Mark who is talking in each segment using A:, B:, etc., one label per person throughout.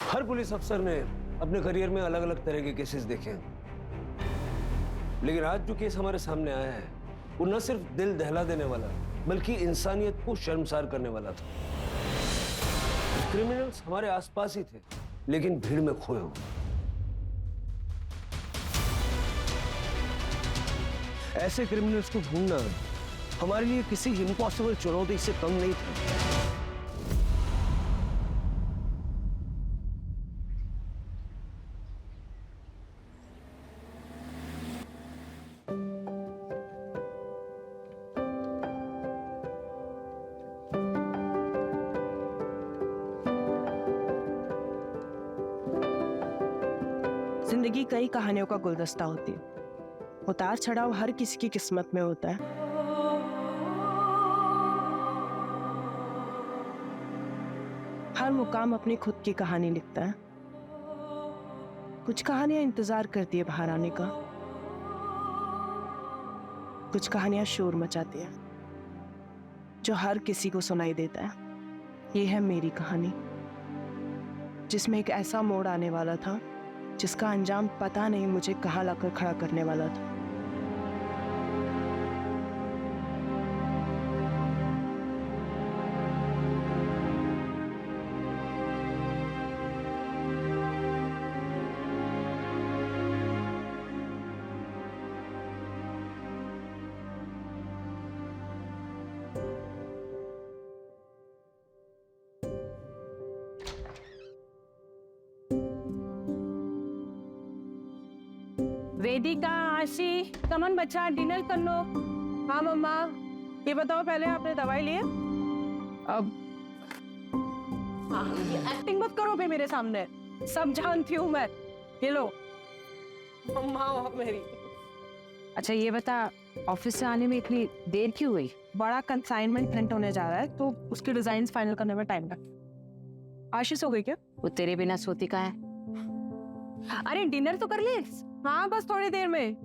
A: हर police अफसर ने अपने करियर में अलग अलग तरह के केसेस देखे हैं, लेकिन आज जो केस हमारे सामने आया है वो न सिर्फ दिल दहला देने वाला बल्कि इंसानियत को शर्मसार करने वाला था। क्रिमिनल्स हमारे आसपास ही थे लेकिन भीड़ में खोए हुए। ऐसे क्रिमिनल्स को ढूंढना हमारे लिए किसी इम्पॉसिबल चुनौती से कम नहीं था।
B: जिंदगी कई कहानियों का गुलदस्ता होती है। उतार चढ़ाव हर किसी की किस्मत में होता है। हर मुकाम अपनी खुद की कहानी लिखता है। कुछ कहानियां इंतजार करती है बाहर आने का, कुछ कहानियां शोर मचाती है जो हर किसी को सुनाई देता है। ये है मेरी कहानी, जिसमें एक ऐसा मोड़ आने वाला था जिसका अंजाम पता नहीं मुझे कहाँ लाकर खड़ा करने वाला था।
C: वेदिका, आशी, कमन बच्चा डिनर कर लो। हाँ मम्मा, ये बताओ पहले आपने दवाई ली है? अब हाँ, ये एक्टिंग मत करो मेरे सामने, सब जानती हूँ मैं। ये लो मम्मा हो मेरी।
D: अच्छा ये बता, ऑफिस से आने में इतनी देर क्यों हुई?
B: बड़ा कंसाइनमेंट प्रिंट होने जा रहा है तो उसके डिजाइन्स फाइनल करने में टाइम लगा। आशीष हो गई क्या?
D: वो तेरे बिना सोती का है।
C: अरे डिनर तो कर ले। हाँ बस थोड़ी देर में।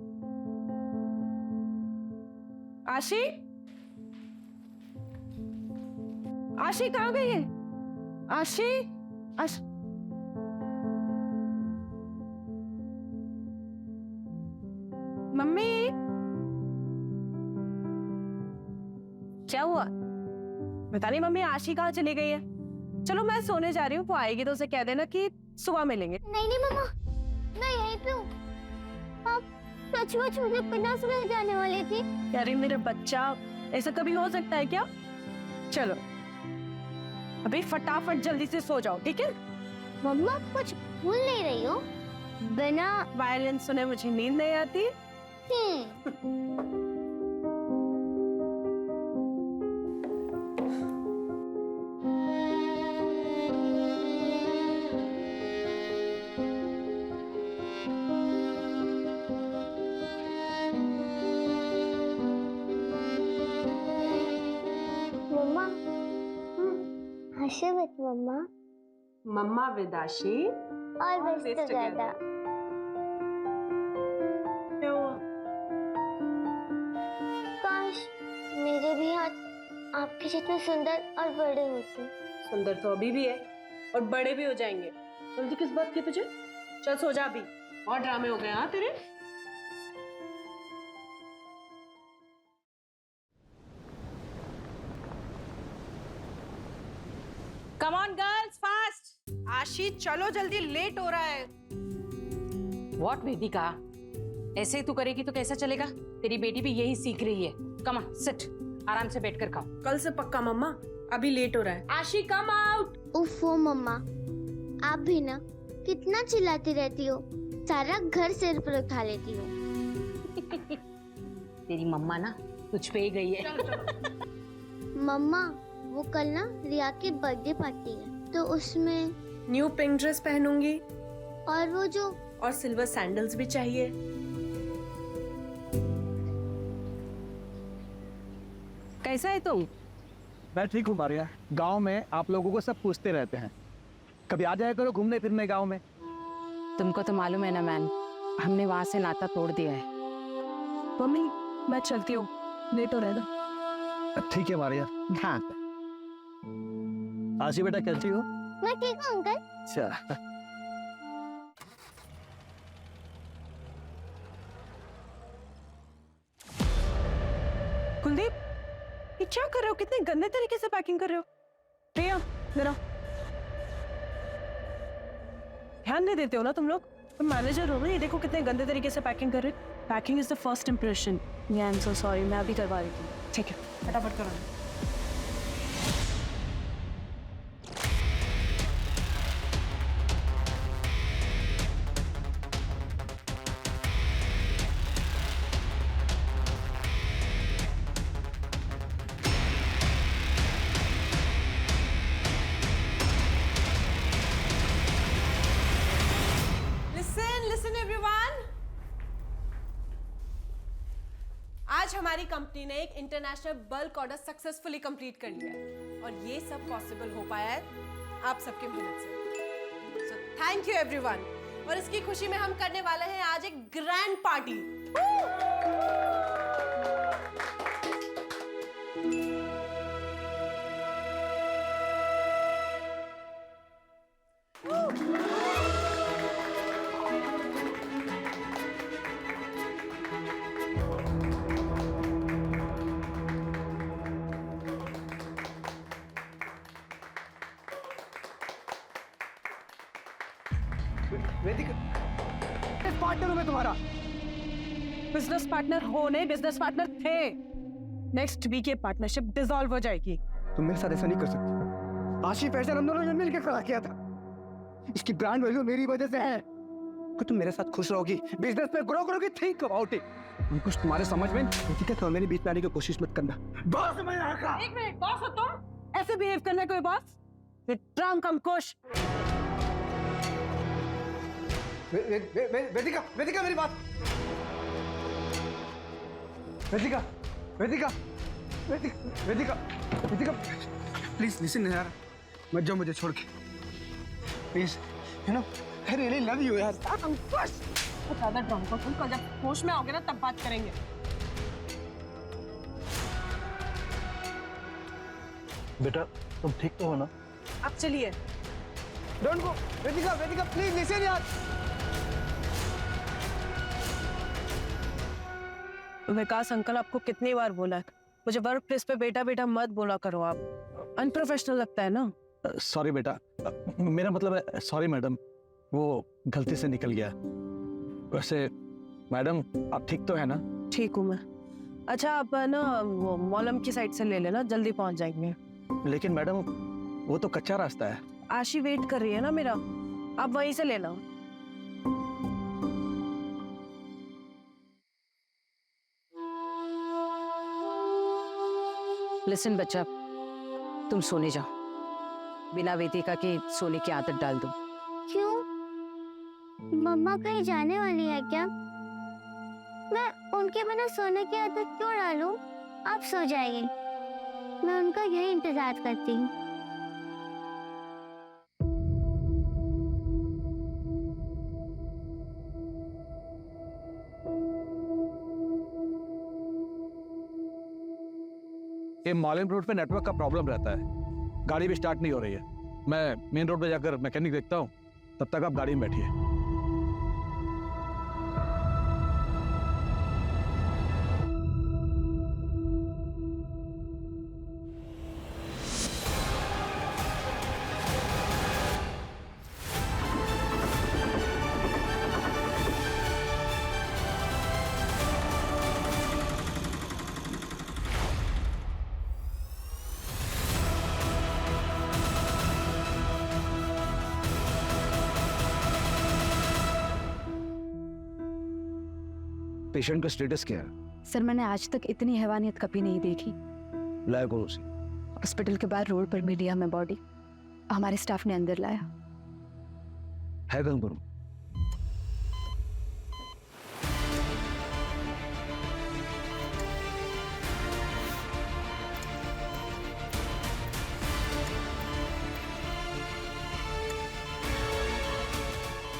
C: आशी, आशी कहाँ गई है? आशी, मम्मी क्या हुआ? बता नहीं मम्मी, आशी कहाँ चली गई है? चलो मैं सोने जा रही हूँ, वो आएगी तो उसे कह देना कि सुबह मिलेंगे।
E: नहीं मम्मा, मैं यहीं पे हूँ। आप सचमुच मुझे बिना सुने जाने वाली थी?
C: अरे मेरा बच्चा, ऐसा कभी हो सकता है क्या? चलो अभी फटाफट जल्दी से सो जाओ, ठीक है?
E: मम्मा कुछ भूल नहीं रही हो? बिना
C: वायलिन सुने मुझे नींद नहीं आती।
E: मम्मा हंसे मत मम्मा।
C: मम्मा विदाशी
E: और बस टुगेदर।
C: क्या हुआ?
E: काश मेरे भी हाथ आपके जितने सुंदर और बड़े होते।
C: सुंदर तो अभी भी है और बड़े भी हो जाएंगे। जल्दी किस बात की तुझे? चल सो जा अभी, और ड्रामे हो गए हाँ तेरे।
F: Come on girls, fast. आशी चलो जल्दी, लेट हो रहा है।
D: व्हाट वेदिका, ऐसे ही तू करेगी तो कैसा चलेगा? तेरी बेटी भी यही सीख रही है। कम ऑन सिट, आराम से बैठकर खाओ।
C: कल से पक्का मम्मा, अभी लेट हो रहा है। आशी कम आउट।
E: उफ़ो मम्मा, आप भी ना कितना चिल्लाती रहती हो, सारा घर सिर पर उठा लेती हो।
D: तेरी मम्मा ना तुझ पे ही गई है।
E: मम्मा वो कल ना रिया की बर्थडे पार्टी है तो उसमें
C: न्यू पिंक ड्रेस पहनूंगी
E: और वो जो
C: और सिल्वर सैंडल्स भी चाहिए। कैसा है तुम?
G: मैं ठीक हूँ मारिया। गांव में आप लोगों को सब पूछते रहते हैं, कभी आ जाया करो घूमने फिरने गांव में।
D: तुमको तो मालूम है ना मैन, हमने वहां से नाता तोड़ दिया है।
B: मम्मी मैं चलती हूँ, लेट हो रहेगा।
G: ठीक है मारिया। हाँ आशी बेटा कैसी हो?
E: मैं ठीक हूँ अंकल।
G: अच्छा
C: कुलदीप, ये क्या कर रहे हो? कितने गंदे तरीके से पैकिंग कर रहे हो। प्रिया, जरा ध्यान नहीं देते हो ना तुम लोग? तुम मैनेजर हो ना, ये देखो कितने गंदे तरीके से पैकिंग कर रहे हो। Packing is the first impression.
H: I am so sorry, मैं अभी करवा रही थी।
C: ठीक है, फटाफट करो।
F: लिसन एवरीवन, आज हमारी कंपनी ने एक international bulk order successfully complete कर लिया है और ये सब पॉसिबल हो पाया है आप सबके मेहनत से। So thank you everyone. और इसकी खुशी में हम करने वाले हैं आज एक ग्रैंड पार्टी।
G: पार्टनर हूं मैं तुम्हारा।
C: बिजनेस पार्टनर हो नहीं, बिजनेस पार्टनर थे। नेक्स्ट वीक ये पार्टनरशिप डिसॉल्व हो जाएगी।
G: तुम मेरे साथ ऐसा नहीं कर सकती। आशी फैशन हम दोनों ने मिलकर खड़ा किया था। इसकी ब्रांड वैल्यू मेरी वजह से है। कि तुम मेरे साथ खुश रहोगी, बिजनेस में ग्रो करोगी, थिंक अबाउट इट। कुछ तुम्हारे समझ में ठीक है, तो मेरे बीच में आने की कोशिश मत करना। बॉस समझ रखा।
C: एक मिनट, बॉस हो तुम? ऐसे बिहेव करना है कोई बॉस? ट्रंक हम खुश।
G: वेदिका, वेदिका मेरी बात। वेदिका, वेदिका, वेदिका, वेदिका, प्लीज लिसन यार, मत जाओ मुझे छोड़ के, please. You know I really love you यार।
C: ज्यादा ड्रंक हो तुम, जब होश में आओगे ना तब बात करेंगे।
G: बेटा तुम ठीक तो हो ना?
C: अब चलिए।
G: Don't go Vedika, Vedika please listen यार।
C: विकास अंकल, आपको कितनी बार बोला है मुझे वर्क प्लेस पे बेटा बेटा मत बोला करो। आप अनप्रोफेशनल लगता है ना।
G: सॉरी बेटा, मेरा मतलब है सॉरी मैडम, वो गलती से निकल गया। वैसे मैडम आप ठीक तो है ना?
C: ठीक हूँ मैं। अच्छा आप ना वो मॉलम की साइड से ले लेना, जल्दी पहुंच जाएंगे।
G: लेकिन मैडम वो तो कच्चा रास्ता है।
C: आशी वेट कर रही है ना मेरा, आप वहीं से लेना।
D: लिसन बच्चा, तुम सोने जाओ। बिना वेदिका के सोने की आदत डाल दो।
E: क्यों? मम्मा कहीं जाने वाली है क्या? मैं उनके बिना सोने की आदत क्यों डालूं? आप सो जाइए, मैं उनका यही इंतजार करती हूँ।
G: ये मॉलिन रोड पे नेटवर्क का प्रॉब्लम रहता है, गाड़ी भी स्टार्ट नहीं हो रही है। मैं मेन रोड पे जाकर मैकेनिक देखता हूँ, तब तक आप गाड़ी में बैठिए।
A: पेशेंट का स्टेटस क्या है?
H: सर मैंने आज तक इतनी हैवानियत कभी नहीं देखी।
A: लाया कौन सी?
H: हॉस्पिटल के बाहर रोड पर मिली हमें बॉडी, हमारे स्टाफ ने अंदर लाया।
A: है कहां पर?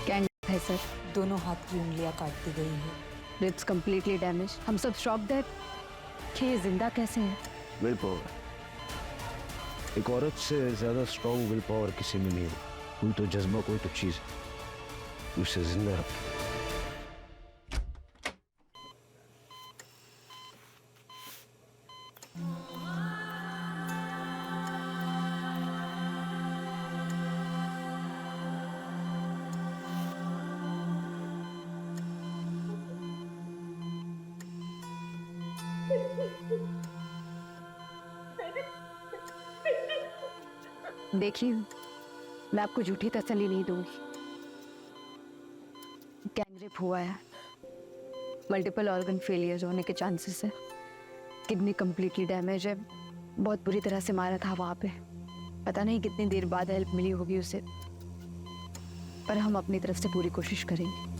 H: गैंग है सर,
I: दोनों हाथ की उंगलियां काट दी गई है।
H: Ribs completely damage. हम सब शॉक्ड है कि ये जिंदा कैसे है।
A: विल पावर, एक औरत से ज्यादा स्ट्रॉन्ग विल पावर किसी में नहीं है। कोई तो जज्बा, कोई तो चीज उसे जिंदा रखती है।
H: देखिए, मैं आपको झूठी तसल्ली नहीं दूंगी। गैंगरेप हुआ है, मल्टीपल ऑर्गन फेलियर होने के चांसेस है, किडनी कंप्लीटली डैमेज है, बहुत बुरी तरह से मारा था वहां पे। पता नहीं कितनी देर बाद हेल्प मिली होगी उसे, पर हम अपनी तरफ से पूरी कोशिश करेंगे।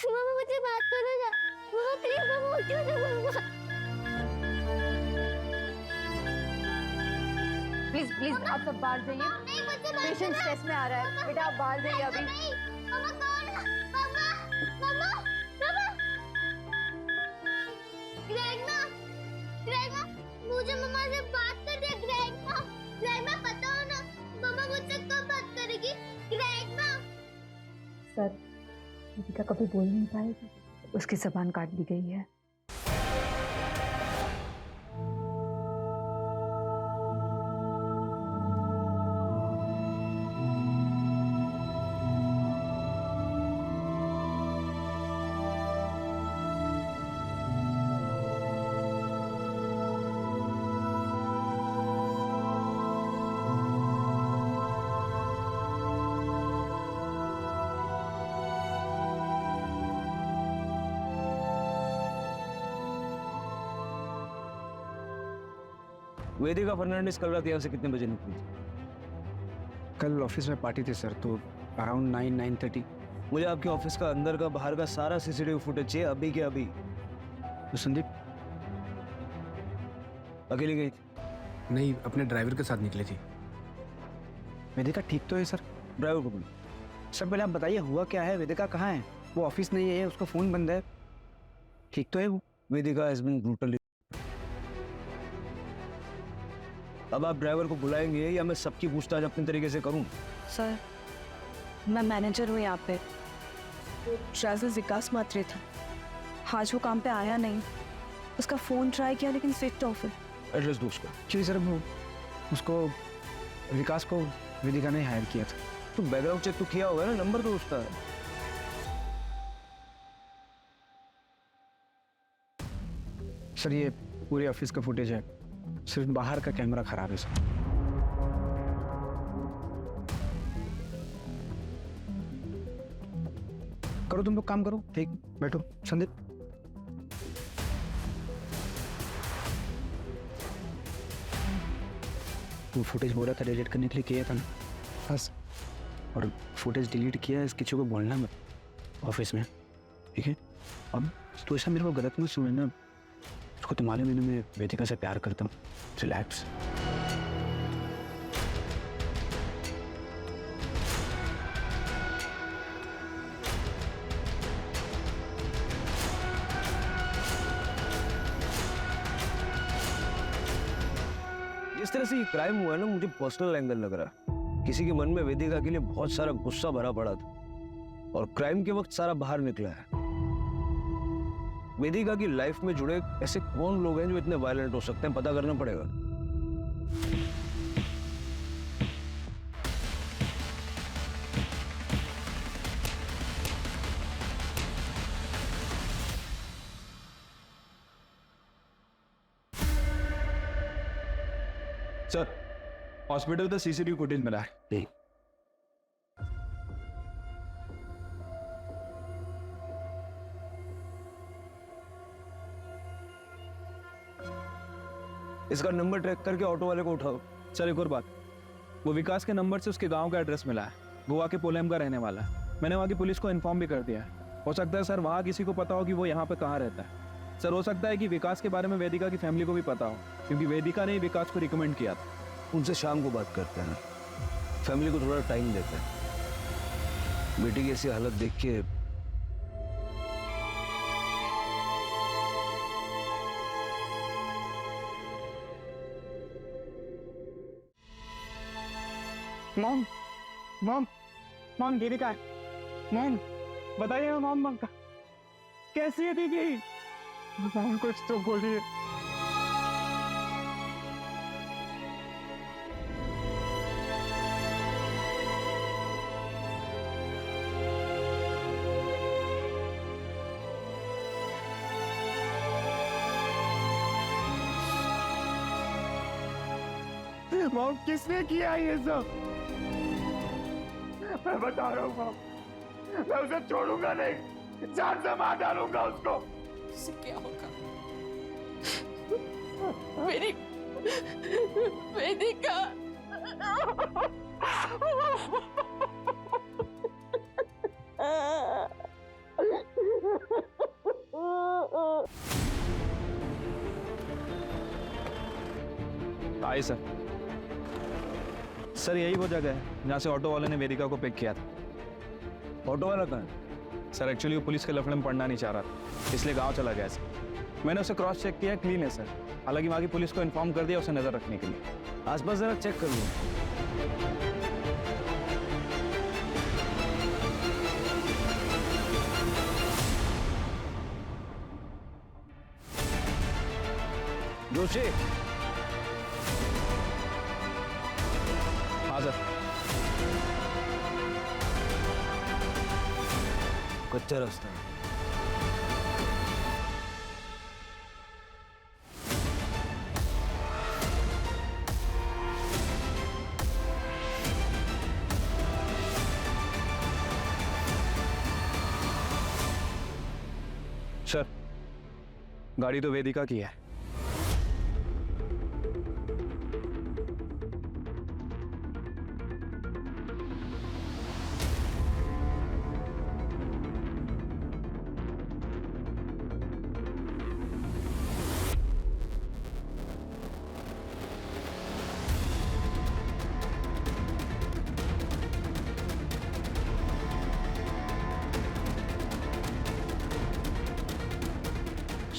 E: मामा मुझे बात करो ना। मामा प्लीज, मामा उठो ना मामा।
H: प्लीज प्लीज आप सब बाहर जाइए, पेशेंट स्ट्रेस में आ रहा है। बेटा आप बाहर जाइए अभी।
E: मामा कौन? मामा मामा मामा। ग्रैंडमा, ग्रैंडमा, मुझे मम्मा से बात कर दे। ग्रैंडमा, ग्रैंडमा बताओ ना, मम्मा मुझसे कब बात करेगी? ग्रैंडमा।
H: सर, दीपिका कभी बोल नहीं पाएगी, उसकी जबान काट दी गई है।
A: वेदिका फर्नांडिस कल रात यहाँ से कितने बजे निकली थी?
G: कल ऑफिस में पार्टी थी सर, तो अराउंड 9-9:30।
A: मुझे आपके ऑफिस का अंदर का बाहर का सारा सीसीटीवी फुटेज चाहिए, अभी के अभी।
G: तो संदीप
A: अकेली गई थी?
G: नहीं, अपने ड्राइवर के साथ निकली थी। वेदिका ठीक तो है सर?
A: ड्राइवर को बोलो।
G: सर पहले आप बताइए हुआ क्या है, वेदिका कहाँ है? वो ऑफिस नहीं है, उसका फोन बंद है, ठीक तो है वो?
A: वेदिका हैज बीन ब्रूटली। अब आप ड्राइवर को बुलाएंगे या मैं सबकी पूछताछ अपने तरीके से करूं?
B: सर, मैं मैनेजर हूँ यहाँ पे। ड्राइवर विकास मात्रे था, आज वो काम पे आया नहीं। उसका फोन ट्राई किया लेकिन स्विच ऑफ है।
A: एड्रेस दो उसका।
G: एक्चुअली सर वो उसको विकास को वेदिका ने हायर किया था।
A: तो बैकग्राउंड चेक तो किया होगा ना, नंबर तो उसका है।
G: सर ये पूरे ऑफिस का फुटेज है, सिर्फ बाहर का कैमरा खराब है सर। करो तुम लोग काम करो, ठीक बैठो। संदीप वो फुटेज बोला था डिलीट करने के लिए, किया था ना? बस, और फुटेज डिलीट किया है, किसी को बोलना मत ऑफिस में, ठीक है? अब तो ऐसा मेरे को गलत मत समझना, उसको तो मालूम है मैं वेदिका से प्यार करता हूँ। रिलैक्स।
A: जिस तरह से ये क्राइम हुआ है ना, मुझे पर्सनल एंगल लग रहा है। किसी के मन में वेदिका के लिए बहुत सारा गुस्सा भरा पड़ा था और क्राइम के वक्त सारा बाहर निकला है। वेदिका की लाइफ में जुड़े ऐसे कौन लोग हैं जो इतने वायलेंट हो सकते हैं, पता करना पड़ेगा।
J: सर, हॉस्पिटल का सीसीटीवी फुटेज मिला है।
A: नहीं, इसका नंबर ट्रैक करके ऑटो वाले को उठाओ।
J: सर एक और बात, वो विकास के नंबर से उसके गांव का एड्रेस मिला है, गोवा के पोलेम का रहने वाला है। मैंने वहाँ की पुलिस को इन्फॉर्म भी कर दिया है। हो सकता है सर वहाँ किसी को पता हो कि वो यहाँ पे कहाँ रहता है। सर हो सकता है कि विकास के बारे में वेदिका की फैमिली को भी पता हो, क्योंकि वेदिका ने ही विकास को रिकमेंड किया था।
A: उनसे शाम को बात करते हैं, फैमिली को थोड़ा टाइम देते हैं। बेटी की ऐसी हालत देख के
G: मॉम मॉम मॉम वेदिका है। मॉम बताइए मॉम, कैसी है दीदी? कुछ तो बोलिए। मॉम किसने किया ये सब? मैं बता रहा हूँ मॉम, मैं उसे छोड़ूंगा नहीं, जान से मार डालूंगा उसको।
F: उससे क्या होगा?
C: मेरी वेदिका
J: आइए सर। सर यही वो जगह है जहाँ से ऑटो वाले ने वेदिका को पिक किया था।
A: ऑटो वाला कहाँ है?
J: सर एक्चुअली वो पुलिस के लफड़े में पढ़ना नहीं चाह रहा था, इसलिए गांव चला गया सर। मैंने उसे क्रॉस चेक किया, क्लीन है सर। हालांकि वहाँ की पुलिस को इन्फॉर्म कर दिया उसे नजर रखने के लिए।
A: आसपास जरा चेक कर लो। जोशी।
J: हाँ सर।
A: कच्चा रास्ता है।
J: सर गाड़ी तो वेदिका की है।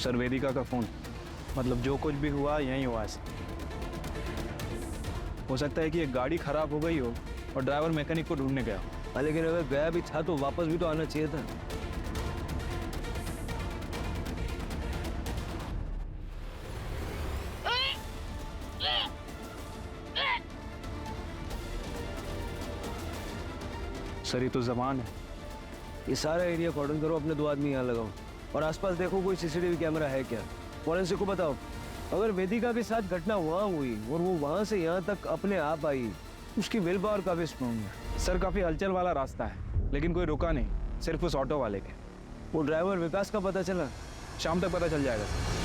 J: सर वेदिका का फोन, मतलब जो कुछ भी हुआ यहीं हुआ है। हो सकता है कि एक गाड़ी खराब हो गई हो और ड्राइवर मैकेनिक को ढूंढने गया हो।
A: लेकिन अगर गया भी था तो वापस भी तो आना चाहिए था।
J: सर ये तो जबान है।
A: ये सारा एरिया कॉर्डन करो, अपने 2 आदमी यहाँ लगाओ और आसपास देखो कोई सीसीटीवी कैमरा है क्या। फॉरेंसिक को बताओ, अगर वेदिका के साथ घटना वहाँ हुई और वो वहाँ से यहाँ तक अपने आप आई, उसकी विल पावर काफी स्ट्रॉन्ग है।
J: सर काफी हलचल वाला रास्ता है, लेकिन कोई रुका नहीं, सिर्फ उस ऑटो वाले के।
A: वो ड्राइवर विकास का पता चला?
J: शाम तक पता चल जाएगा सर।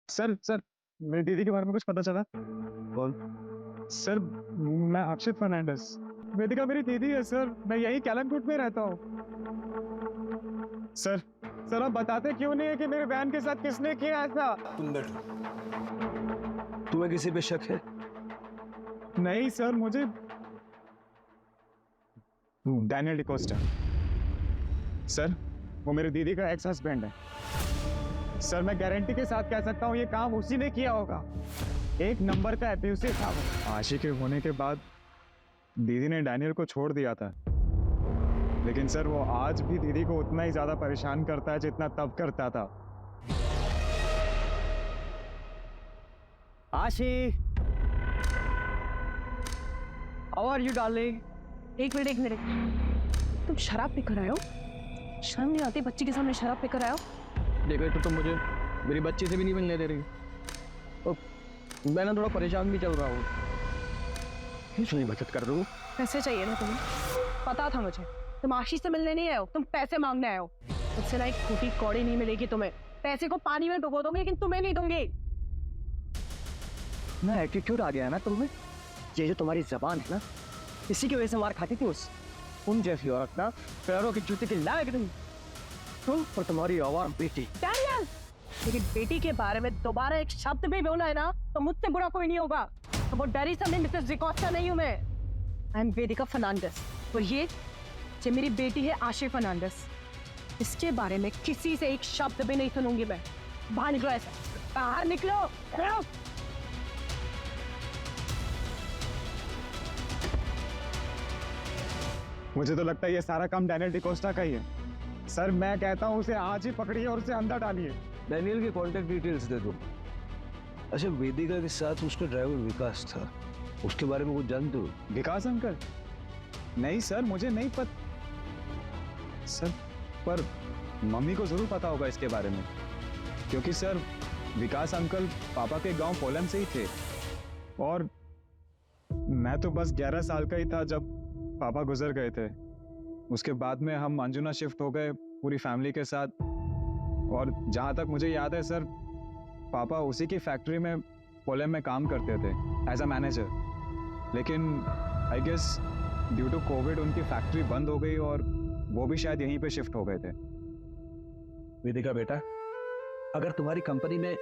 G: सर मेरी दीदी के बारे में कुछ पता चला?
A: कौन?
G: सर मैं अक्षित फर्नांडिस। वेदिका मेरी दीदी है सर, मैं यही कैलमकोट में रहता हूँ। सर आप बताते क्यों नहीं है कि मेरे बहन के साथ किसने किया ऐसा?
A: तुम बैठो। तुम्हें किसी पे शक है?
G: नहीं सर, मुझे डैनियल डिकोस्टा, सर वो मेरी दीदी का एक्स हस्बैंड है। सर मैं गारंटी के साथ कह सकता हूँ ये काम उसी ने किया होगा। एक नंबर का एब्यूसिव था वो। आशिक होने के बाद दीदी ने डैनियल को छोड़ दिया था, लेकिन सर वो आज भी दीदी को उतना ही ज्यादा परेशान करता है जितना तब करता था।
K: आशी, हाउ आर यू डार्लिंग?
B: एक मिनट, तुम शराब पीकर आए हो? शर्म नहीं आती बच्ची के सामने शराब पीकर आए हो?
K: देखो तो तुम मुझे मेरी बच्ची से भी नहीं मिलने दे रही, और मैं ना थोड़ा परेशान भी चल रहा हूँ। इतनी बचत कर दूँ।
B: पैसे चाहिए ना तुम्हें? पता था मुझे, तुम आशीष से मिलने नहीं आए हो, तुम पैसे मांगने आए हो। उससे ना एक फूटी कौड़ी नहीं मिलेगी तुम्हें। पैसे को पानी में डुबो दोगे लेकिन तुम्हें नहीं दूंगी।
K: ना एटीट्यूड आ गया है ना तुम्हें? ये जो तुम्हारी जबान है ना, इसी की वजह से मार खाती थी तुम जैसी औरत ना पैरों की जूते की लायक नहीं। तुम और तुम्हारी आवाम बेटी।
B: डैनियल,
C: मेरी बेटी के बारे में दोबारा एक शब्द भी बोला है ना तो मुझसे बुरा कोई नहीं होगा। तो वो डरी समझे मिसेस डिकोस्टा नहीं हूं मैं। आई एम वेदिका फर्नांडिस और ये मेरी बेटी है आशी फर्नांडिस। इसके बारे में किसी से एक शब्द भी नहीं सुनूंगी मैं। बाहर निकलो, ऐसा बाहर निकलो।
K: मुझे तो लगता है ये सारा काम डैनियल डिकोस्टा का ही है। सर मैं कहता हूँ उसे आज ही पकड़िए और उसे अंदर डालिए।
A: डैनियल के कांटेक्ट डिटेल्स दे दो। अच्छा, वेदिका के साथ उसका ड्राइवर विकास था, उसके बारे में कुछ जानते हो?
K: विकास अंकल? नहीं सर, मुझे नहीं पता सर, पर मम्मी को जरूर पता होगा इसके बारे में, क्योंकि सर विकास अंकल पापा के गांव पोलैंड से ही थे और मैं तो बस 11 साल का ही था जब पापा गुजर गए थे। उसके बाद में हम अंजुना शिफ्ट हो गए पूरी फैमिली के साथ, और जहाँ तक मुझे याद है सर, पापा उसी की फैक्ट्री में पोलैंड में काम करते थे एज अ मैनेजर। लेकिन I guess due to covid उनकी फैक्ट्री बंद हो गई और वो भी शायद यहीं पे शिफ्ट हो गए थे।
G: वेदिका बेटा, अगर तुम्हारी कंपनी में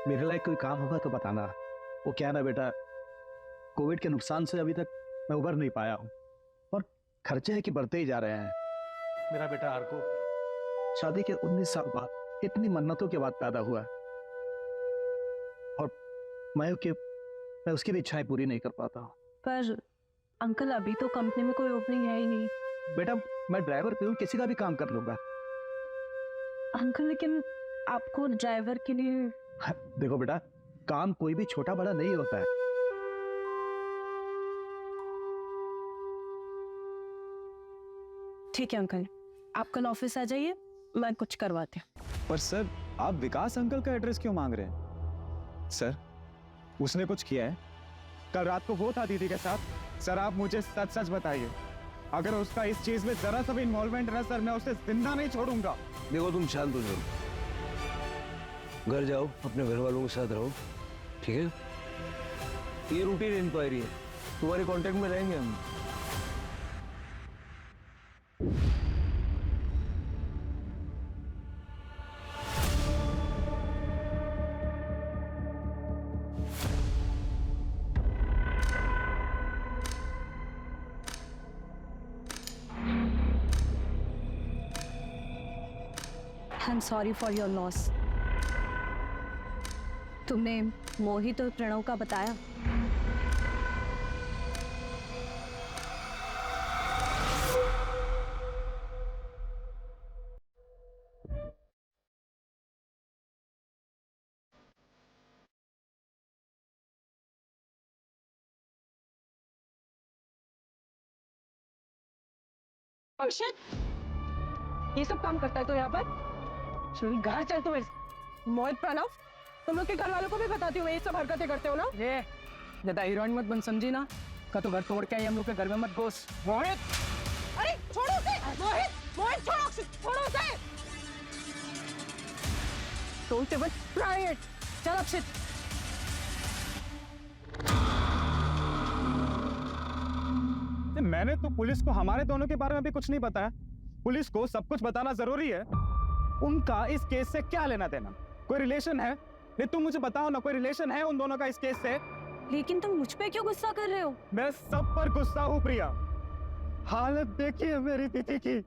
G: मेरे लायक कोई काम होगा तो बताना। वो क्या ना बेटा, कोविड के नुकसान से अभी तक मैं उबर नहीं पाया हूँ और खर्चे हैं कि बढ़ते ही जा रहे हैं। मेरा बेटा आर्को शादी के 19 साल बाद इतनी मन्नतों के बाद पैदा हुआ और मैं उसकी भी इच्छाएं पूरी नहीं कर पाता हूँ।
B: पर अंकल अभी तो कंपनी में कोई ओपनिंग है ही नहीं।
G: बेटा मैं ड्राइवर प्यून किसी का भी काम कर लूंगा।
B: अंकल लेकिन आपको ड्राइवर के लिए
G: देखो बेटा, काम कोई भी छोटा बड़ा नहीं होता है।
B: ठीक है अंकल, आप कल ऑफिस आ जाइए, मैं कुछ करवाती हूँ।
K: पर सर आप विकास अंकल का एड्रेस क्यों मांग रहे हैं? सर उसने कुछ किया है? कल रात को वो था दीदी के साथ। सर आप मुझे सच सच बताइए, अगर उसका इस चीज में जरा सा भी इन्वॉल्वमेंट रहा सर, मैं उसे जिंदा नहीं छोड़ूंगा।
A: देखो तुम शांत हो जाओ, घर जाओ, अपने घर वालों के साथ रहो, ठीक है? ये रूटीन इंक्वायरी है, तुम्हारे कांटेक्ट में रहेंगे हम।
H: आई am sorry for your loss. तुमने मोहित और प्रणव का बताया?
C: ये सब काम करता है तो यहाँ पर घर चल। तुम्हें मोहित प्रणव, तुम लोग के घर वालों को भी बताती हूँ मैं ये सब हरकतें करते हो ना।
K: ये ज्यादा हीरोइन मत बन, समझी ना? का तो घर तोड़ के आई, हम लोग के घर में मत घुस।
C: मोहित, अरे छोड़ो उसे। मोहित छोड़ो, छोड़ो उसे। Don't even try it. चल अक्षित।
K: मैंने तो पुलिस को हमारे दोनों के बारे में भी कुछ नहीं बताया। पुलिस को सब कुछ बताना जरूरी है। उनका इस केस से क्या लेना देना? कोई रिलेशन है? नहीं तुम मुझे बताओ ना, कोई रिलेशन है उन दोनों का इस केस से?
H: लेकिन तुम मुझ पे क्यों गुस्सा कर रहे हो?
K: मैं सब पर गुस्सा हूँ प्रिया। हालत देखिए मेरी दीदी की।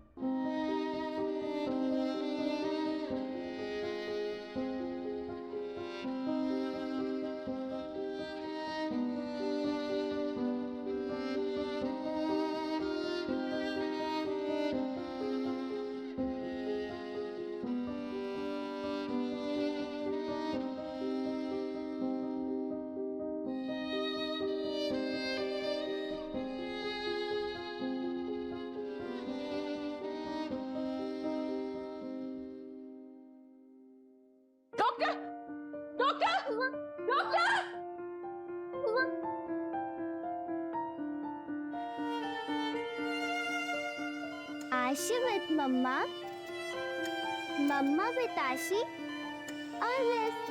E: आशी with मम्मा, मम्मा with आशी और बस।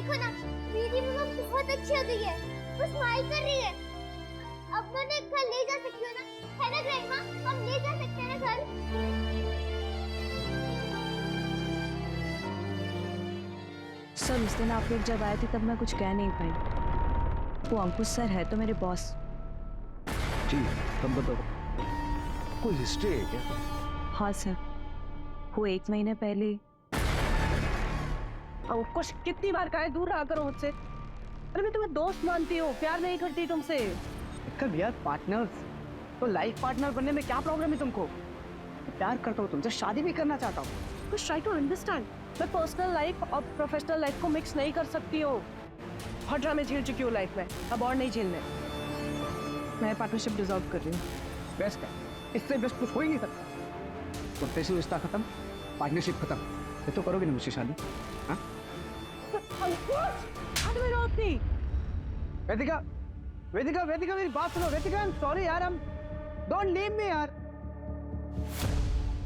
E: देखो ना, मेरी मम्मा बहुत अच्छी हो गई है, वो स्माइल कर रही है। अब मैं उन्हें घर ले जा सकती हूँ ना, है ना ग्रैंडमा? हम ले जा सकते हैं घर।
H: सर उस दिन आप लोग जब आए थे तब मैं कुछ कह नहीं पाई। वो अंकुश सर है तो मेरे बॉस।
A: जी, तब बताओ, कोई हिस्ट्री है क्या?
H: हाँ सर, वो 1 महीने पहले।
B: अंकुश कितनी बार कहा है दूर रहा करो मुझसे। अरे मैं तुम्हें दोस्त मानती हूँ, प्यार नहीं करती तुमसे।
G: कल यार पार्टनर्स, तो लाइफ पार्टनर बनने में क्या प्रॉब्लम है तुमको? मैं प्यार करता हूँ तुमसे, शादी भी करना चाहता हूँ।
B: कुछ ट्राई टू अंडरस्टैंड। मैं पर्सनल लाइफ और प्रोफेशनल लाइफ को मिक्स नहीं कर सकती हूँ। बहुत ड्रामे झेल चुकी हूँ लाइफ में, अब और नहीं झेलने। मैं पार्टनरशिप डिसॉल्व कर रही हूँ।
G: बेस्ट है, इससे बेस्ट कुछ हो ही नहीं सकता। प्रोफेशनल रिश्ता खत्म, पार्टनरशिप खत्म। ये तो करोगे ना मुझसे शादी? हाँ? वेदिका, वेदिका, वेदिका, मेरी बात सुनो। वेदिका, आई एम सॉरी यार, हम डोंट लीव मी यार।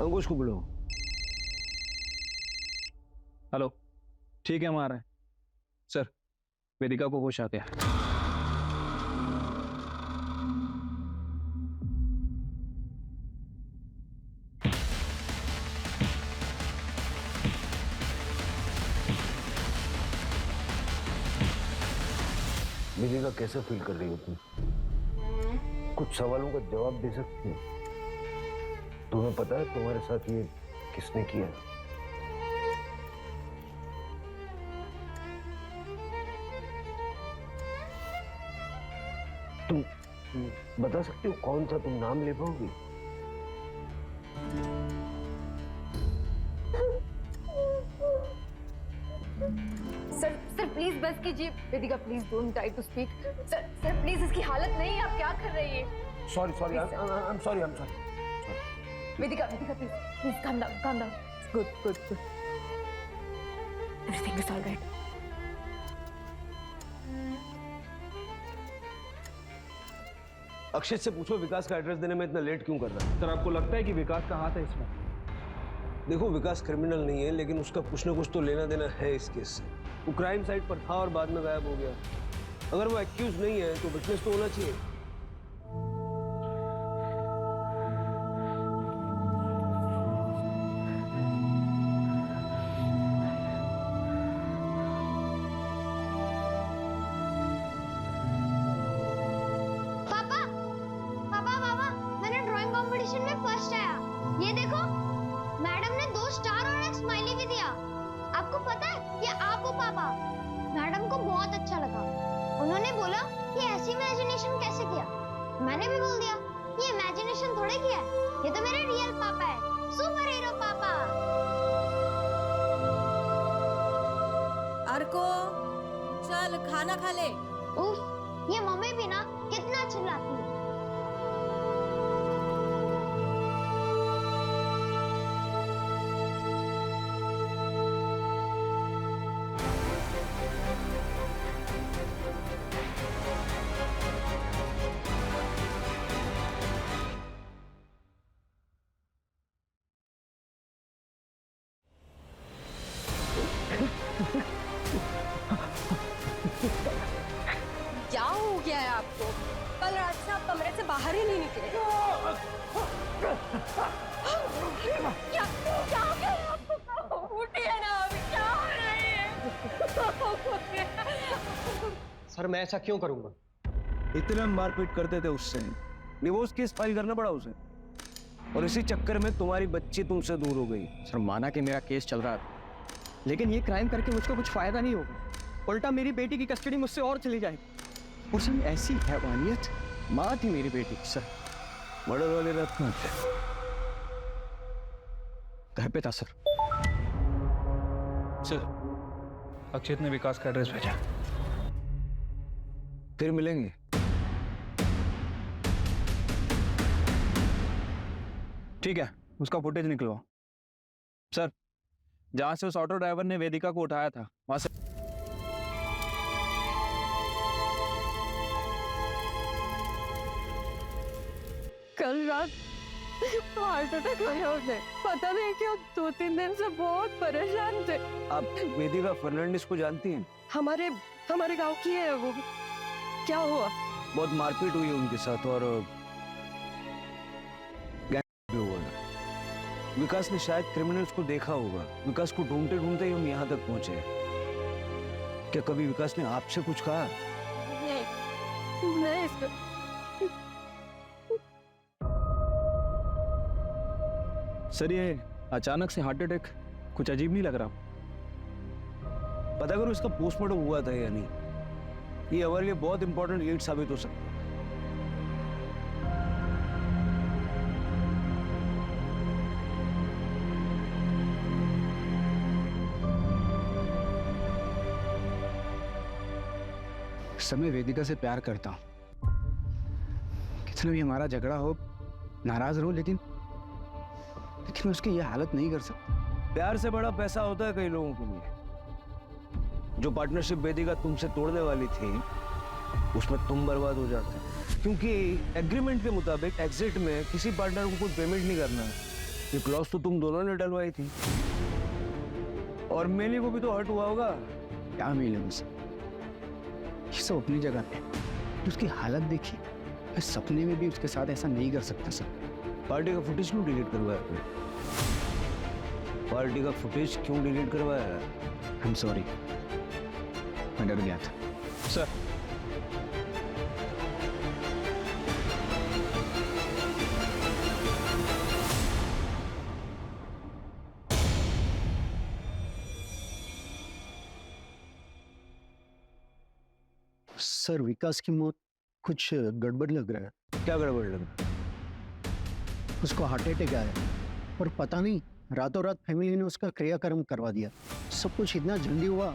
A: अंकुश को बुलाओ।
J: हेलो, ठीक है, हम आ रहे हैं। सर, वेदिका को होश आ गया।
A: वेदिका कैसे फील कर रही हो तुम? कुछ सवालों का जवाब दे सकती हो? तुम्हें पता है तुम्हारे साथ ये किसने किया? तुम बता सकती हो कौन सा? तुम नाम ले पाओगी?
H: सर प्लीज बस कीजिए। Vedika please don't try to speak. Sir please, इसकी हालत नहीं है, आप क्या कर रही है?
A: Sorry sorry, I am sorry.
H: Vedika, Vedika please calm down, calm down. Good. Everything is all right.
A: Akshit से पूछो विकास का एड्रेस देने में इतना लेट क्यों कर रहा है?
J: सर, आपको लगता है कि विकास का हाथ है इसमें?
A: देखो, विकास क्रिमिनल नहीं है, लेकिन उसका कुछ ना कुछ तो लेना देना है इस केस से। वो क्राइम साइट पर था और बाद में गायब हो गया। अगर वो एक्यूज नहीं है तो विटनेस तो होना चाहिए।
E: पापा, पापा, पापा, मैंने ड्राइंग कंपटीशन में फर्स्ट आया। ये देखो, मैडम ने 2 स्टार और एक स्माइली भी दिया। आपको पता है, ये आप हो पापा। मैडम को बहुत अच्छा लगा। उन्होंने बोला कि ऐसी इमेजिनेशन कैसे किया। मैंने भी बोल दिया ये इमेजिनेशन थोड़े किया है, ये तो मेरे रियल पापा है, सुपर हीरो पापा।
F: अर्को, चल खाना खा ले।
E: उफ, ये मम्मी भी ना कितना चिल्लाती है।
F: क्या हो गया है आपको? कल रात से आप कमरे से बाहर ही नहीं निकले। क्या हो गया है आपको? उठिए ना, अभी क्या हो रही है?
G: सर मैं ऐसा क्यों करूंगा?
A: इतना मारपीट करते थे उससे, डिवोर्स केस फाइल करना पड़ा उसे, और इसी चक्कर में तुम्हारी बच्ची तुमसे दूर हो गई।
G: सर माना कि मेरा केस चल रहा था, लेकिन ये क्राइम करके मुझको कुछ फायदा नहीं होगा। उल्टा मेरी बेटी की कस्टडी मुझसे और चली जाएगी। और सर ऐसी हैवानियत, माँ थी मेरी बेटी। सर
A: मर्डर वाली रात कहाँ थे?
G: घर पे था सर।
J: सर, अक्षित ने विकास का एड्रेस भेजा।
A: फिर मिलेंगे।
J: ठीक है, उसका फुटेज निकलवाओ। सर, जहां से उस ऑटो ड्राइवर ने वेदिका को उठाया था वहां से
B: कल रात
C: हार्ट अटैक आया उन्हें, पता नहीं क्यों 2-3 दिन से बहुत परेशान थे।
A: आप वेदिका फर्नांडिस को जानती हैं?
B: हमारे गांव की है वो। क्या हुआ?
A: बहुत मारपीट हुई है उनके साथ और गैंग भी हुआ है। विकास ने शायद क्रिमिनल्स को देखा होगा। विकास को ढूंढते ढूंढते ही हम यहाँ तक पहुंचे। क्या कभी विकास ने आपसे कुछ कहा?
C: नहीं सर।
J: सर ये अचानक से हार्ट अटैक कुछ अजीब नहीं लग रहा?
A: पता करो इसका पोस्टमार्टम हुआ था या नहीं। ये हमारे लिए बहुत इंपॉर्टेंट लीड साबित हो सकता है।
G: समय वेदिका से प्यार करता हूँ। कितना भी हमारा झगड़ा हो, नाराज रहो, लेकिन मैं उसकी ये हालत नहीं कर सकता।
A: प्यार से बड़ा पैसा होता है कई लोगों के लिए। जो पार्टनरशिप वेदिका तुमसे तोड़ने वाली थी, उसमें तुम बर्बाद हो जाते, क्योंकि एग्रीमेंट के मुताबिक एग्जिट में किसी पार्टनर को कोई पेमेंट नहीं करना है। ये क्लॉज तो तुम दोनों ने डलवाई थी। और मेली को भी तो हर्ट हुआ होगा।
G: क्या मिले मुझसे, ये सब अपनी जगह पे। उसकी हालत देखी, मैं सपने में भी उसके साथ ऐसा नहीं कर सकता सर।
A: पार्टी का फुटेज क्यों डिलीट करवाया आपने? पार्टी का फुटेज क्यों डिलीट करवाया?
G: आई एम सॉरी, मैं डर गया था
J: सर।
G: सर, विकास की मौत कुछ गड़बड़ लग रहा है।
A: क्या गड़बड़ लगा?
G: उसको हार्ट अटैक आया और पता नहीं रातों रात फैमिली ने उसका क्रियाक्रम करवा दिया। सब कुछ इतना जल्दी हुआ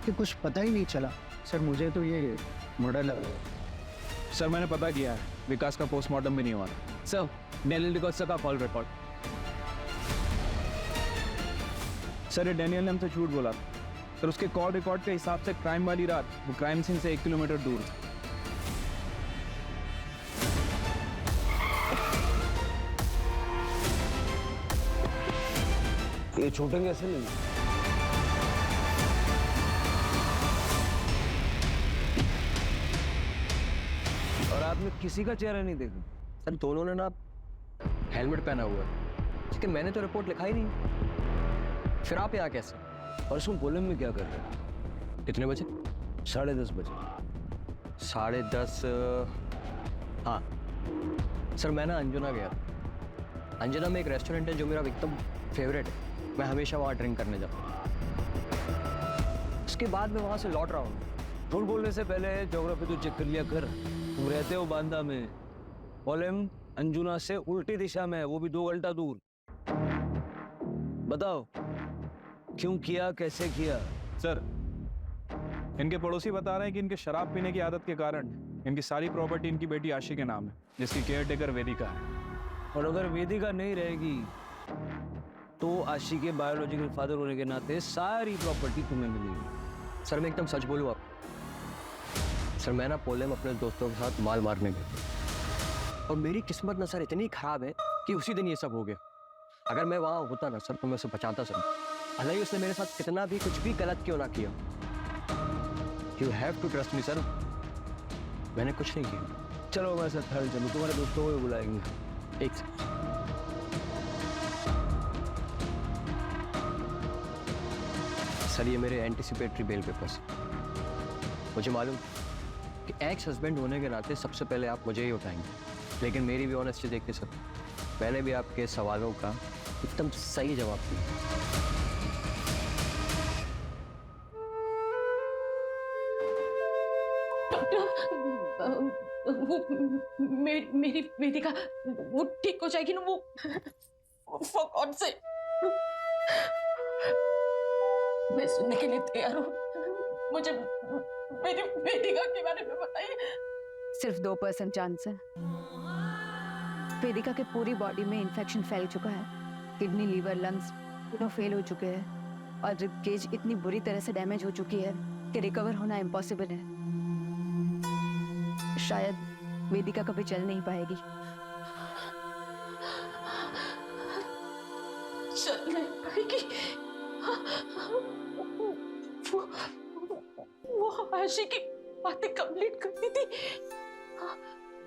G: कि कुछ पता ही नहीं चला। सर, मुझे तो ये मर्डर लगा।
J: सर मैंने पता किया है, विकास का पोस्टमार्टम भी नहीं हुआ था। सर डैनियल डिकोस्टा का कॉल रिकॉर्ड। सर ये डैनियल ने हमसे झूठ बोला था। सर उसके कॉल रिकॉर्ड के हिसाब से क्राइम वाली रात वो क्राइम सीन से 1 किलोमीटर दूर था।
A: ये छूटेंगे ऐसे नहीं। और आपने किसी का चेहरा नहीं देखा?
L: सर दोनों ने ना हेलमेट पहना हुआ है, लेकिन मैंने तो रिपोर्ट लिखा ही नहीं। फिर आप यहाँ कैसे?
A: परसों पोलम में क्या कर रहे हैं?
L: कितने बजे?
A: 10:30 बजे।
L: 10:30। हाँ सर, मैं ना अंजुना गया था। अंजुना में एक रेस्टोरेंट है जो मेरा एकदम फेवरेट है। मैं हमेशा वहाँ ड्रिंक करने जाता हूँ। उसके बाद मैं वहाँ से लौट रहा हूँ।
A: झूठ बोलने से पहले ज्योग्राफी तो चेक कर लिया कर। तुम रहते हो बांदा में, पोलम अंजुना से उल्टी दिशा में है, वो भी 2 घंटा दूर। बताओ क्यों किया, कैसे किया?
J: सर इनके पड़ोसी बता रहे हैं कि इनके शराब पीने की आदत के कारण इनकी सारी प्रॉपर्टी इनकी बेटी आशी के नाम है, जिसकी केयरटेकर वेदिका है।
A: और अगर वेदिका नहीं रहेगी तो आशी के बायोलॉजिकल फादर होने के नाते सारी प्रॉपर्टी तुम्हें मिलेगी।
L: सर मैं एकदम सच बोलूँ आप, सर मैं ना पोलम अपने दोस्तों के साथ माल मारने गया और मेरी किस्मत ना सर इतनी खराब है कि उसी दिन ये सब हो गया। अगर मैं वहाँ होता ना सर तो मैं उसे बचाता सर। भले ही उसने मेरे साथ कितना भी कुछ भी गलत क्यों ना किया। You have to trust me sir, मैंने कुछ नहीं किया।
A: चलो मैं सर थर्ड चलूँ, तुम्हारे दोस्तों को भी बुलाएंगे।
L: एक सेकंड। सर ये मेरे एंटिसिपेटरी बेल पेपर्स। मुझे मालूम कि एक्स हस्बैंड होने के नाते सबसे पहले आप मुझे ही उठाएंगे, लेकिन मेरी भी ऑनेस्टी देख के सर मैंने भी आपके सवालों का एकदम सही जवाब दिया।
D: वो मेरी वेदिका वो ठीक हो जाएगी ना? वो फॉर गॉड से मैं सुनने के लिए तैयार हूँ। मुझे मेरी वेदिका के बारे में बताइए।
H: सिर्फ 2% चांस है। वेदिका के पूरी बॉडी में इन्फेक्शन फैल चुका है। किडनी, लीवर, लंग्स दोनों फेल हो चुके हैं और रिब केज इतनी बुरी तरह से डैमेज हो चुकी है कि रिकवर होना इम्पॉसिबल है। शायद वेदिका कभी चल नहीं पाएगी।
D: कि वो आशी की बातें कंप्लीट करती थी,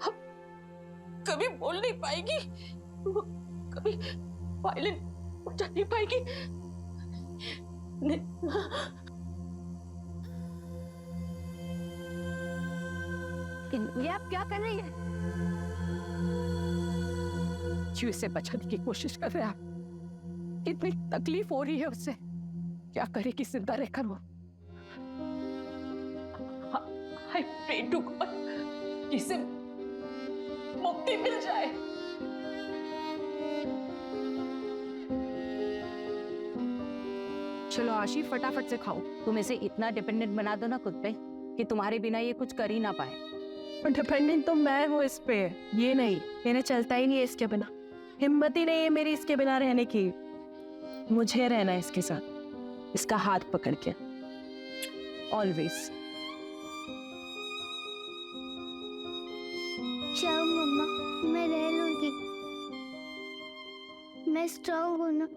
D: अब कभी बोल नहीं पाएगी, वो कभी वायलेंट हो जा नहीं पाएगी।
H: ये आप क्या कर रही है?
D: जीव से बचाने की कोशिश कर रहे हैं आप। कितनी तकलीफ हो रही है उससे, क्या करेगी जिंदा रहकर वो। I pray to God कि इसे मुक्ति मिल जाए। चलो आशी, फटाफट से खाओ। तुम इसे इतना डिपेंडेंट बना दो ना खुद पे कि तुम्हारे बिना ये कुछ कर ही ना पाए।
B: डिपेंडेंट तो मैं हूँ इस पे, ये नहीं। मेरे चलता ही नहीं है इसके बिना, हिम्मत ही नहीं है मेरी इसके बिना रहने की। मुझे रहना है इसके साथ, इसका हाथ पकड़ के ऑलवेज।
E: जाओ मम्मा, मैं रह लूंगी, मैं स्ट्रांग हूँ ना।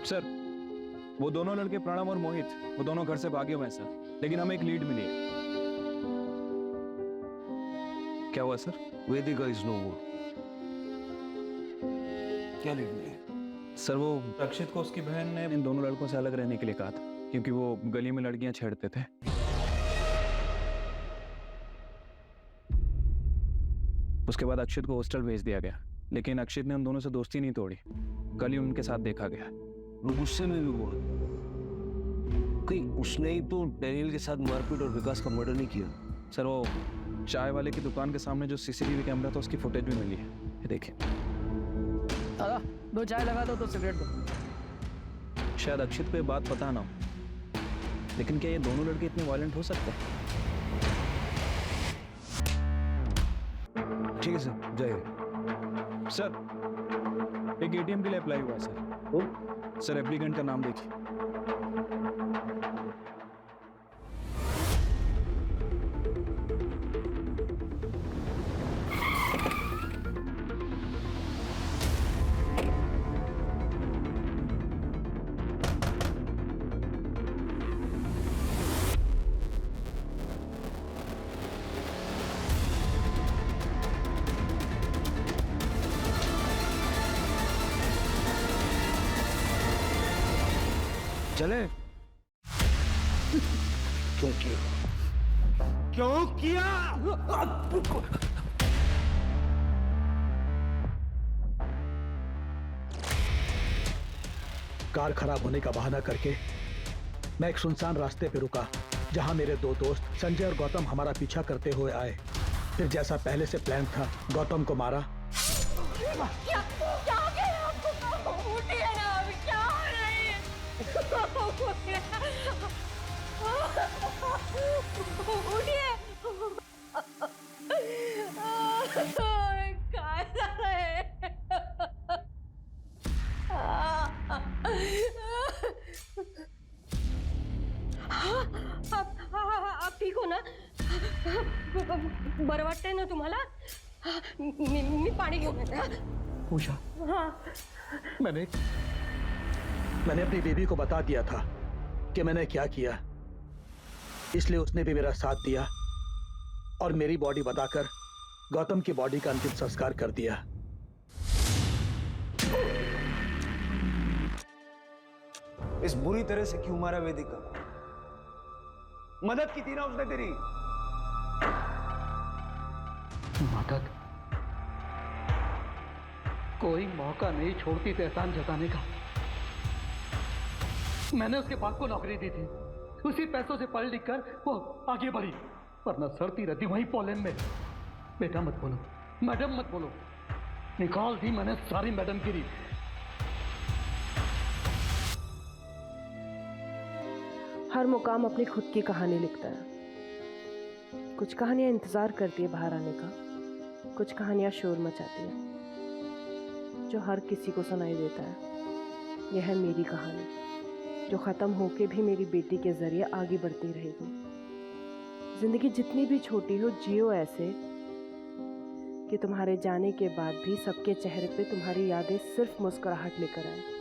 J: सर, वो दोनों लड़के प्रणव और मोहित, वो दोनों घर से भागे हुए हैं सर, लेकिन हमें एक लीड मिली है। क्या हुआ सर?
A: वेदिका इज नो मोर। क्या लीड मिली?
J: सर, वो अक्षित को उसकी बहन ने इन दोनों लड़कों से अलग रहने के लिए कहा था, क्योंकि वो गली में लड़कियां छेड़ते थे। उसके बाद अक्षित को हॉस्टल भेज दिया गया, लेकिन अक्षित ने उन दोनों से दोस्ती नहीं तोड़ी। कल ही उनके साथ देखा गया।
A: वो गुस्से में भी हुआ। कहीं उसने ही तो डैनियल के साथ मारपीट और विकास का मर्डर नहीं किया?
J: सर, वो चाय वाले की दुकान के सामने जो सीसीटीवी कैमरा था उसकी फुटेज भी मिली है, ये देखिए।
B: दादा, 2 चाय लगा दो, 2 सिगरेट दो।
J: शायद अक्षित को ये बात पता ना हो, लेकिन क्या ये दोनों लड़के इतने वायलेंट हो सकते हैं?
A: ठीक है सर, जाइए।
J: सर, एक एटीएम के लिए अप्लाई हुआ है सर। सर, एप्लीकेंट का नाम देखिए।
A: चले? क्यों किया? क्यों किया?
G: कार खराब होने का बहाना करके मैं एक सुनसान रास्ते पे रुका, जहां मेरे 2 दोस्त संजय और गौतम हमारा पीछा करते हुए आए। फिर जैसा पहले से प्लान था, गौतम को मारा।
C: आप ठीक हो ना? बरं वाटतंय ना तुम्हाला? मी पाणी घेऊन येते।
G: पूछा,
C: हाँ,
G: मैंने अपनी बीवी को बता दिया था कि मैंने क्या किया, इसलिए उसने भी मेरा साथ दिया और मेरी बॉडी बताकर गौतम की बॉडी का अंतिम संस्कार कर दिया।
A: इस बुरी तरह से क्यों मारा वेदिका? मदद की थी ना उसने तेरी।
G: मदद? कोई मौका नहीं छोड़ती थी एहसान जताने का। मैंने उसके बाप को नौकरी दी थी, उसी पैसों से पढ़ लिख कर वो आगे बढ़ी, वरना सड़ती रहती वहीं पोलैंड में। बेटा मत बोलो, मैडम मत बोलो, निकाल दी मैंने सारी मैडम गिरी।
B: हर मुकाम अपनी खुद की कहानी लिखता है। कुछ कहानियां इंतजार करती है बाहर आने का, कुछ कहानियाँ शोर मचाती हैं जो हर किसी को सुनाई देता है। यह है मेरी कहानी, जो ख़त्म होके भी मेरी बेटी के ज़रिए आगे बढ़ती रहेगी। ज़िंदगी जितनी भी छोटी हो, जियो ऐसे कि तुम्हारे जाने के बाद भी सबके चेहरे पे तुम्हारी यादें सिर्फ मुस्कुराहट लेकर आए।